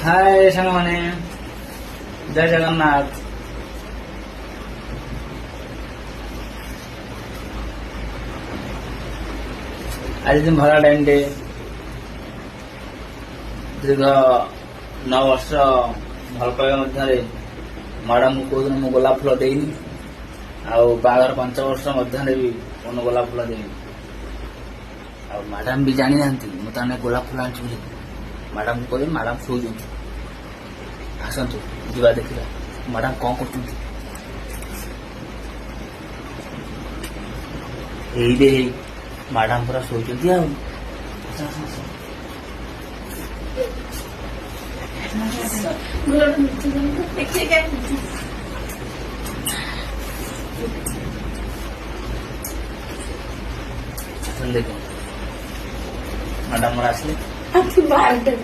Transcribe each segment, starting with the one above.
हाय सामने जय जगन्नाथ। आज दिन भरा टाइम डे दीर्घ 9 वर्ष भल पाइबा मध्य मैडम को कौन मु गोलाप फूल देनी आगर 5 वर्ष मध्य भी मन गोलाप फूल देनी मैडम भी जानी ना मुझे गोलाप फूल आनी मैडम को कह मैडम शो आसतु जा देखा मैडम कौन कर मैडम पूरा शो देख मैडम आसले मैडम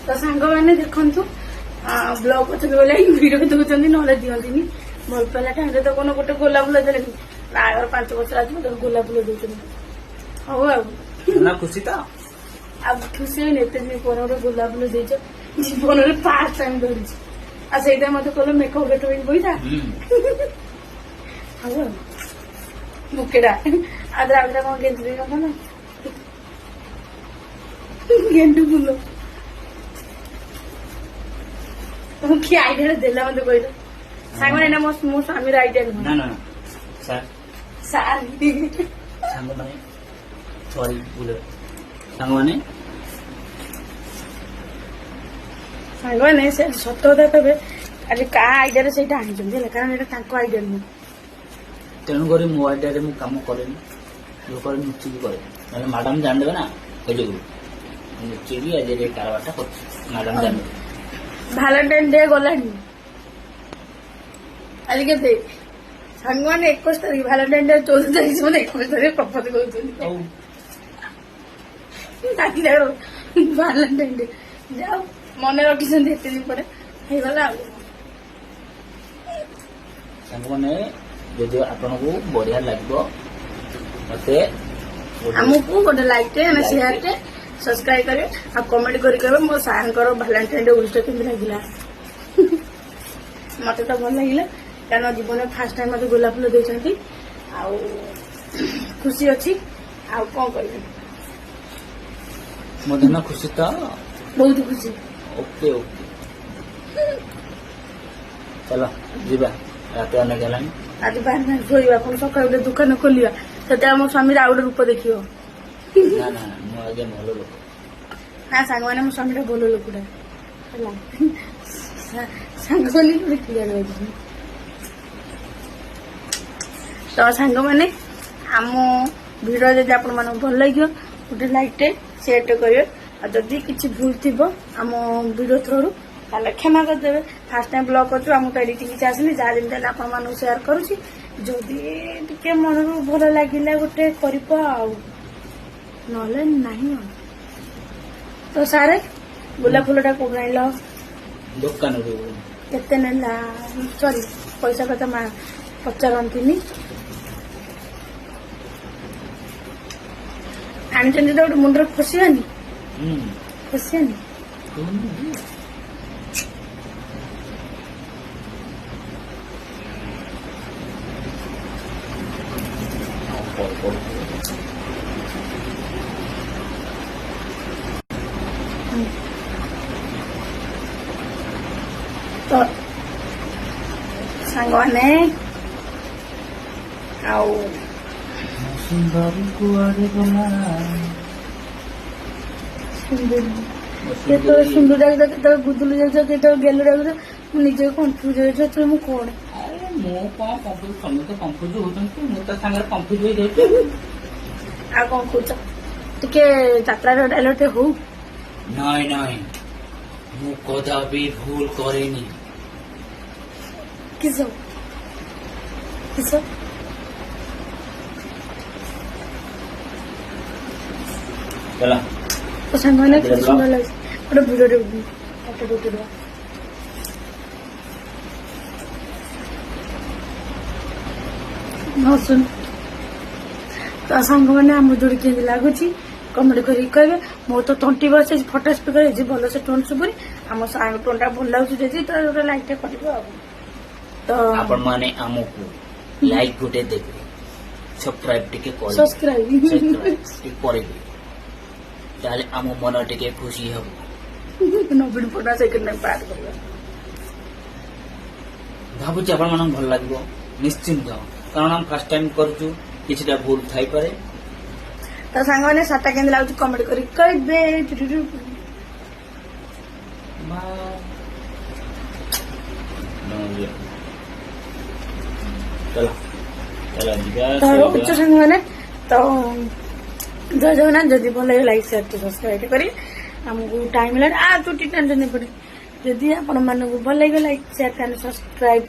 तो सांग मैंने देखु ब्लॉग पचर गला भिड दौरान ना दिखती भल पाला टाइम तो कौन गोटे गोलाप फूल दे बाहर 5 वर्ष आज गोलाप फूल दौरान हाँ खुशी तो अब खुशी हुई एत दिन पर गोटे गोलाप फूल दे जीवन में फास्ट टाइम धरी से मत कल मेकअप गेट पैसा हाँ मुकेड़ा आदरा आदरा कौन गेंदे ना गेंडू फूल कि आइडिया देला मत कह सांग मैंने मो स्वामी आइडिया नुह ना ना सर सार सांग माने सॉरी बोले सांग मैंने से सत कथा कहे आज क्या आइडिया से आनी कारण यहाँ आइडिया नुह तेणुक मो आइडिया मु काम करेनि लोक लुचिकी करे मैडम जानदेवे ना जो लुचिकी आज कारबारटा कर मैडम जानदेवे भैलेंटाइन डे गलानी आज के सांग मैंने 21 तारीख भैलेंटाइन डे 14 तारीख मैंने 21 तारीख प्रपोज कर भैलेंटाइन डे जाओ मन रखी एत दिन पर मैंने जदि आपन को बढ़िया लगे मत आमको गोटे लाइक टे शेयर टे सब्सक्राइब करे आ कमेंट करी कहे मो सार भैलेंटाइन डे उल्टा केमी लगे मत तो भल लगे कारण जीवन में फास्ट टाइम मत गोलाप फूल देती खुशी अच्छी आ कौन कर मो खुशी तो बहुत खुशी ओके ओके चलो जीवा रात अनेक है आज बाहर शोवा पुणी सकाल गोटे दुकान खोलिया से आम स्वामी आउ गोटे रूप देख ना ना मु आगे भल लोक ना सांग मैंने मो स्वामी भल लोकटा सांग क्लियर तो सांग मैंने आम भिडियो जब आप भल लगे गोटे लाइक टे शेयर टे करेंगे जदि किसी भूल थी आम भिडियो थ्रू ताले क्षमा करदे फास्ट टाइम ब्लॉग कर आमको एडिटिंग किसी आसनी जहाँ जमी आप सेयार करुँची जदि मन भल लगे गोटे कर ना तो सारे गोलाप फूलटा कौन आन दुकान केते नेला सॉरी पैसा कथा पचारती आनी तो गोटे मुंडर खुशियानी खुशियानी तो सांग मैंने सुंदर सुंदर डाक गुदुल जाए गेलु डाक निजे कन्फ्यूज हो मु कौन समस्त कन्फ्यूज होती मुझे कन्फ्यूज हो जाए आ कौन कौच टे यात्रा डायलॉग हो नाई नाई मु कदापि भूल करेनी किस किस चला तो सांगने सुंदर लगे गोटे भिडियो ହସୁନ୍ ତ ସାଙ୍ଗମାନେ ଆମ ଯୋଡ଼ି କେମିତି ଲାଗୁଛି କମେଣ୍ଟ କରିକି କହିବେ। ମୋର ତ ତଣ୍ଟି ବସିଛି ଫଟୋ ସ୍ପିକର ହେଇଛି ଭଲସେ ଟୋନ୍ ଶୁଭୁନି। ଆମ ସାଙ୍ଗ ଟୋନ୍ଟା ଭଲ ଲାଗୁଛି ଯଦି ତ ଗୋଟେ ଲାଇକ୍ଟେ କରିବ ଆଉ। ତ ଆପଣ ମାନେ ଆମକୁ ଲାଇକ୍ ଗୋଟେ ଦେବେ, ସବସ୍କ୍ରାଇବ ଟିକେ କରିବେ, ସବସ୍କ୍ରାଇବ ଟିକେ କରିବେ, ତାହେଲେ ଆମ ମନ ଟିକେ ଖୁସି ହବ। ନବୀନ ପଟ୍ଟନାୟକ ସେକେଣ୍ଡ ଟାଇମ୍ ପାଠ କରିବା। ଭାବୁଛି ଆପଣ ମାନଙ୍କୁ ଭଲ ଲାଗିବ ନିଶ୍ଚିନ୍ତ, କାରଣ ଆମେ ଫାର୍ଷ୍ଟ ଟାଇମ କରୁଛୁ, କିଛିଟା ଭୁଲ ଥାଇପାରେ। ତ ସାଙ୍ଗମାନେ ସାର୍ଟଟା କେମିତି ଲାଗୁଛି କମେଣ୍ଟ କରିକି କହିବେ। ତ ରହୁଛୁ ସାଙ୍ଗମାନେ। ତ ଜୟ ଜଗନ୍ନାଥ। ଯଦି ଭଲ ଲାଗେ ଲାଇକ୍ ସେୟାର ସବସ୍କ୍ରାଇବ କରିବେ। ଆମକୁ ଟାଇମ୍ ହେଲାଣି ଚୁଟି ଟେନସନ୍ ପଡେ। ଯଦି ଆପଣ ମାନଙ୍କୁ ଭଲ ଲାଗିବ ଲାଇକ୍ ସେୟାର ସବସ୍କ୍ରାଇବ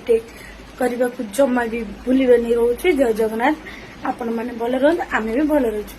କରିବାକୁ ଜମା ବି ଭୁଲିବେନି। ରହୁଛି ଜୟ ଜଗନ୍ନାଥ। ଆପଣ ମାନେ ଭଲ ରୁହନ୍ତୁ, ଆମେ ବି ଭଲ ରହୁଛୁ।